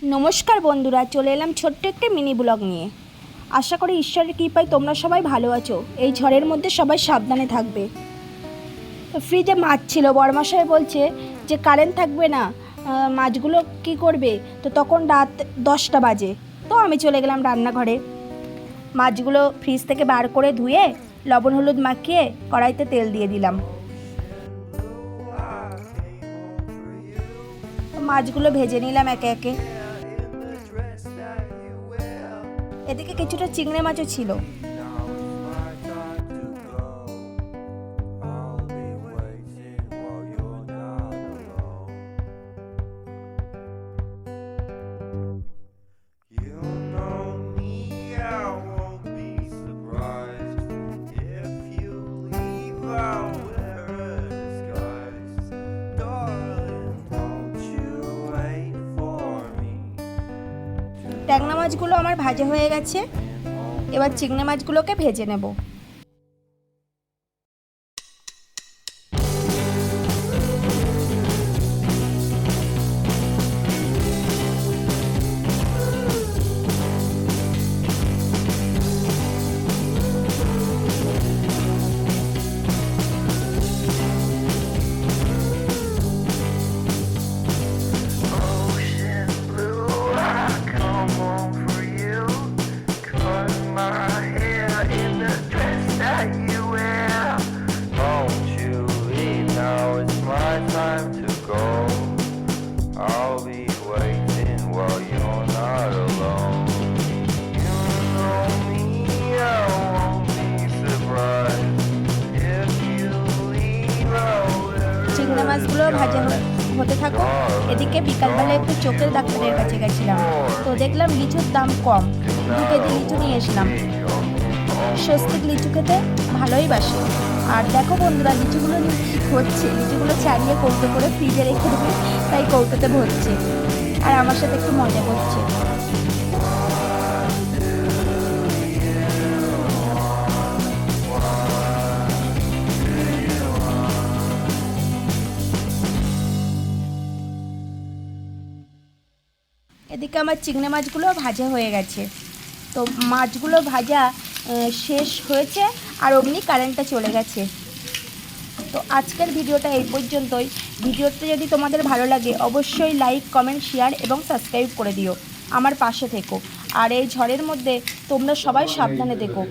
নমস্কার বন্ধুরা, চলে এলাম ছোট্ট একটা মিনি ব্লগ নিয়ে। আশা করি ঈশ্বরের কৃপায় তোমরা সবাই ভালো আছো। এই ঝড়ের মধ্যে সবাই সাবধানে থাকবে। তো ফ্রিজে মাছ ছিল, বড়মশাই বলছে যে কারেন্ট থাকবে না, মাছগুলো কি করবে। তো তখন রাত 10টা বাজে। তো আমি চলে গেলাম রান্নাঘরে। মাছগুলো ফ্রিজ থেকে বার করে ধুয়ে লবণ হলুদ মাখিয়ে কড়াইতে তেল দিয়ে দিলাম। মাছগুলো ভেজে নিলাম একে একে। এদিকে কিছুটা চিংড়ি মাছও ছিল। ট্যাংরা মাছগুলো আমার ভাজা হয়ে গেছে। এবার চিংড়ি মাছগুলোকে ভেজে নেব। Time to go. I'll be waiting while you're not alone. You know me, I won't be surprised if you leave out. চিংড়ি মাছগুলো ভাজা হতে থাকো। এদিকে বিকালবেলা একটু চোখের ডাক্তারের কাছে গেছিলাম। তো দেখলাম লিচুর দাম কম, 2 কেজি লিচু নিয়ে এসলাম। স্বস্তিক লিচু খেতে ভালোই বাসে। আর দেখো বন্ধুরা, লিচুগুলো হচ্ছে, লিচুগুলো ছাড়িয়ে কৌটো করে ফ্রিজে রেখে দেবে, তাই কৌটোতে ভরছে আর আমার সাথে একটু মজা করছে। এদিকে আমার চিংড়ি মাছগুলো ভাজা হয়ে গেছে। তো মাছগুলো ভাজা শেষ হয়েছে আর অমনি কারেন্টটা চলে গেছে। তো আজকের ভিডিওটা এই পর্যন্তই। ভিডিওটা যদি তোমাদের ভালো লাগে অবশ্যই লাইক, কমেন্ট, শেয়ার এবং সাবস্ক্রাইব করে দিও। আমার পাশে থেকো। আর এই ঝড়ের মধ্যে তোমরা সবাই সাবধানে থেকো।